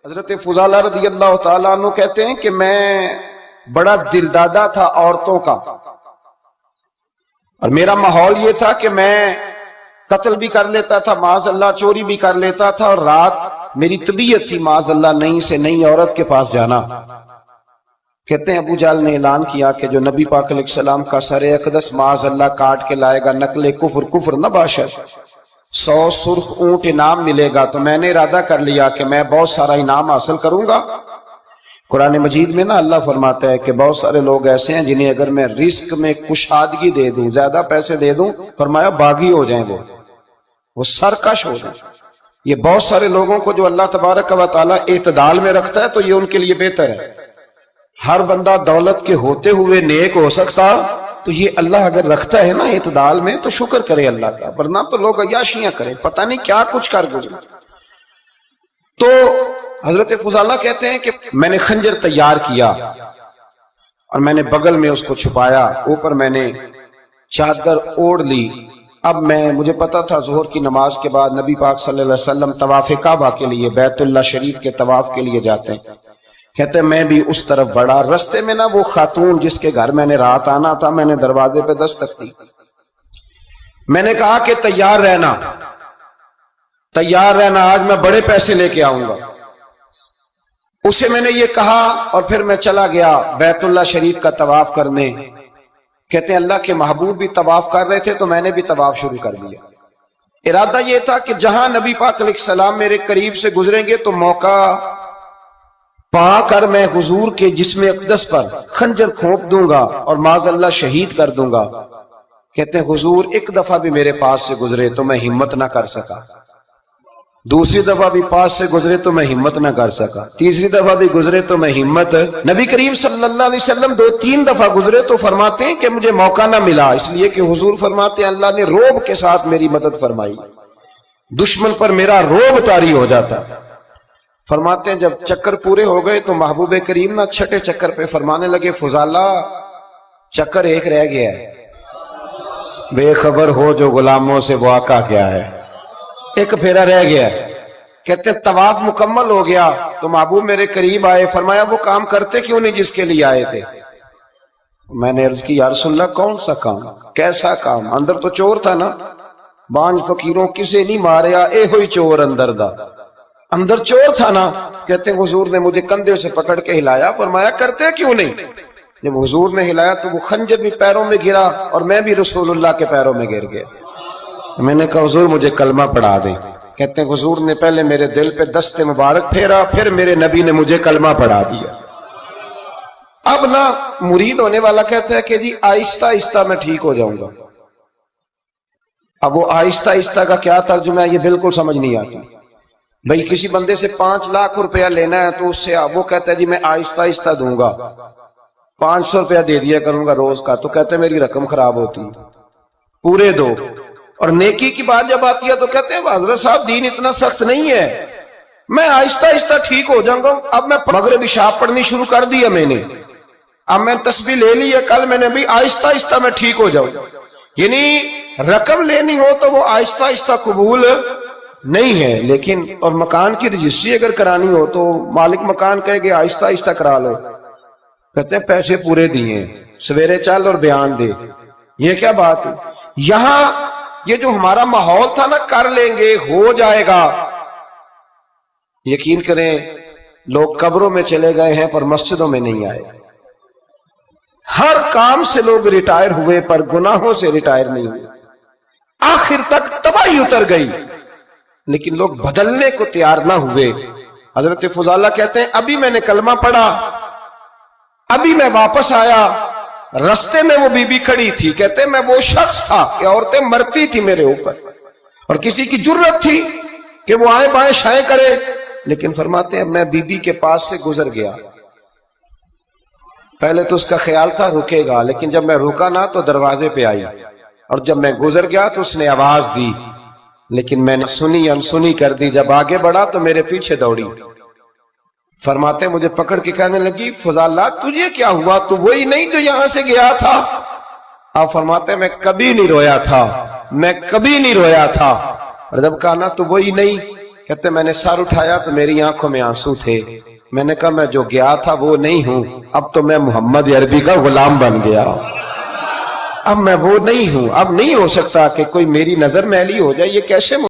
حضرت فضالہ رضی اللہ تعالیٰ عنہ کہتے ہیں کہ میں بڑا دلدادہ تھا عورتوں کا، اور میرا ماحول یہ تھا کہ میں قتل بھی کر لیتا تھا، معاذ اللہ چوری بھی کر لیتا تھا، اور رات میری طبیعت تھی معاذ اللہ نئی سے نئی عورت کے پاس جانا۔ کہتے ہیں ابو جہل نے اعلان کیا کہ جو نبی پاک علیہ السلام کا سر اقدس معاذ اللہ کاٹ کے لائے گا، نقل کفر نہ باشد، 100 سرخ اونٹ انعام ملے گا۔ تو میں نے ارادہ کر لیا کہ میں بہت سارا انعام حاصل کروں گا۔ قرآن مجید میں نا اللہ فرماتا ہے کہ بہت سارے لوگ ایسے ہیں جنہیں اگر میں رزق میں کشادگی دے دوں، زیادہ پیسے دے دوں، فرمایا باغی ہو جائیں، وہ سرکش ہو جائیں۔ یہ بہت سارے لوگوں کو جو اللہ تبارک و تعالیٰ اعتدال میں رکھتا ہے تو یہ ان کے لیے بہتر ہے۔ ہر بندہ دولت کے ہوتے ہوئے نیک ہو سکتا، تو یہ اللہ اگر رکھتا ہے نا اعتدال میں تو شکر کرے اللہ کا، ورنہ تو لوگ عیاشیاں کریں، پتہ نہیں کیا کچھ کر گزرے۔ تو حضرت فضالہ کہتے ہیں کہ میں نے خنجر تیار کیا اور میں نے بغل میں اس کو چھپایا، اوپر میں نے چادر اوڑھ لی۔ اب مجھے پتا تھا ظہر کی نماز کے بعد نبی پاک صلی اللہ علیہ وسلم طواف کعبہ کے لیے، بیت اللہ شریف کے طواف کے لیے جاتے ہیں۔ کہتے ہیں میں بھی اس طرف بڑھا، رستے میں نا وہ خاتون جس کے گھر میں نے رات آنا تھا، میں نے دروازے پہ دستک دی۔ میں نے کہا کہ تیار رہنا، آج میں بڑے پیسے لے کے آؤں گا۔ اسے میں نے یہ کہا اور پھر میں چلا گیا بیت اللہ شریف کا طواف کرنے۔ کہتے ہیں اللہ کے محبوب بھی طواف کر رہے تھے تو میں نے بھی طواف شروع کر دیا۔ ارادہ یہ تھا کہ جہاں نبی پاک علیہ السلام میرے قریب سے گزریں گے تو موقع پا کر میں حضور کے جسم اقدس پر خنجر کھونپ دوں گا اور معاذ اللہ شہید کر دوں گا۔ کہتے ہیں حضور ایک دفعہ بھی میرے پاس سے گزرے تو میں ہمت نہ کر سکا، دوسری دفعہ بھی پاس سے گزرے تو میں ہمت نہ کر سکا، تیسری دفعہ بھی گزرے تو میں ہمت۔ نبی کریم صلی اللہ علیہ وسلم 2-3 دفعہ گزرے تو فرماتے ہیں کہ مجھے موقع نہ ملا، اس لیے کہ حضور فرماتے ہیں اللہ نے روب کے ساتھ میری مدد فرمائی، دشمن پر میرا روب طاری ہو جاتا۔ فرماتے ہیں جب چکر پورے ہو گئے تو محبوب کریم نہ چھٹے چکر پہ فرمانے لگے فضالہ چکر ایک رہ گیا ہے، بے خبر ہو جو غلاموں سے وہ آقا کیا ہے، ایک پھیرا رہ گیا ہے۔ کہتے ہیں طواف مکمل ہو گیا تو محبوب میرے قریب آئے، فرمایا وہ کام کرتے کیوں نہیں جس کے لیے آئے تھے؟ میں نے عرض کی یا رسول اللہ کون سا کام، کیسا کام؟ اندر تو چور تھا نا، بانج فقیروں کسے نہیں ماریا، اے ہوئی چور اندر دا، اندر چور تھا نا۔ کہتے ہیں حضور نے مجھے کندھے سے پکڑ کے ہلایا، فرمایا کرتے کیوں نہیں؟ جب حضور نے ہلایا تو وہ خنجر بھی پیروں میں گرا اور میں بھی رسول اللہ کے پیروں میں گر گیا۔ میں نے کہا حضور مجھے کلمہ پڑھا دیں۔ کہتے ہیں حضور نے پہلے میرے دل پہ دست مبارک پھیرا، پھر میرے نبی نے مجھے کلمہ پڑھا دیا۔ اب نا مرید ہونے والا کہتا ہے کہ جی آہستہ آہستہ میں ٹھیک ہو جاؤں گا۔ اب وہ آہستہ آہستہ کا کیا ترجمہ ہے یہ بالکل سمجھ نہیں آتی۔ بھئی کسی بندے سے 5 لاکھ روپیہ لینا ہے تو اس سے وہ کہتا ہے جی میں آہستہ آہستہ دوں گا، 500 روپیہ دے دیا کروں گا روز کا، تو کہتے ہیں میری رقم خراب ہوتی، پورے دو۔ اور نیکی کی بات جب آتی ہے تو کہتے ہیں حضرت صاحب دین اتنا سخت نہیں ہے، میں آہستہ آہستہ ٹھیک ہو جاؤں گا۔ اب میں مغرب عشاء پڑھنی شروع کر دیا میں نے، اب میں تسبیح لے لی ہے، کل میں نے بھی آہستہ آہستہ میں ٹھیک ہو جاؤں۔ یعنی رقم لینی ہو تو وہ آہستہ آہستہ قبول نہیں ہے، لیکن اور مکان کی رجسٹری اگر کرانی ہو تو مالک مکان کہے گے آہستہ آہستہ کرا لو، کہتے ہیں پیسے پورے دیے، سویرے چل اور بیان دے۔ یہ کیا بات ہے؟ یہاں یہ جو ہمارا ماحول تھا نا کر لیں گے ہو جائے گا، یقین کریں لوگ قبروں میں چلے گئے ہیں پر مسجدوں میں نہیں آئے، ہر کام سے لوگ ریٹائر ہوئے پر گناہوں سے ریٹائر نہیں ہوئے، آخر تک تباہی اتر گئی لیکن لوگ بدلنے کو تیار نہ ہوئے۔ حضرت فضالہ کہتے ہیں ابھی میں نے کلمہ پڑھا، ابھی میں واپس آیا، رستے میں وہ بی بی کھڑی تھی، کہتے ہیں میں وہ شخص تھا کہ عورتیں مرتی تھی میرے اوپر اور کسی کی جرت تھی کہ وہ آئیں بائیں شائیں کرے، لیکن فرماتے ہیں میں بی بی کے پاس سے گزر گیا، پہلے تو اس کا خیال تھا رکے گا، لیکن جب میں رکا نہ تو دروازے پہ آئی، اور جب میں گزر گیا تو اس نے آواز دی، لیکن میں نے سنی انسنی کر دی، جب آگے بڑھا تو میرے پیچھے دوڑی۔ فرماتے مجھے پکڑ کے کہنے لگی فضالہ تجھے کیا ہوا، تو وہی نہیں جو یہاں سے گیا تھا؟ آپ فرماتے میں کبھی نہیں رویا تھا، میں کبھی نہیں رویا تھا، اور جب کہا نا تو وہی نہیں، کہتے میں نے سر اٹھایا تو میری آنکھوں میں آنسو تھے. میں نے کہا میں جو گیا تھا وہ نہیں ہوں، اب تو میں محمد عربی کا غلام بن گیا. اب میں وہ نہیں ہوں، اب نہیں ہو سکتا کہ کوئی میری نظر میلی ہو جائے. یہ کیسے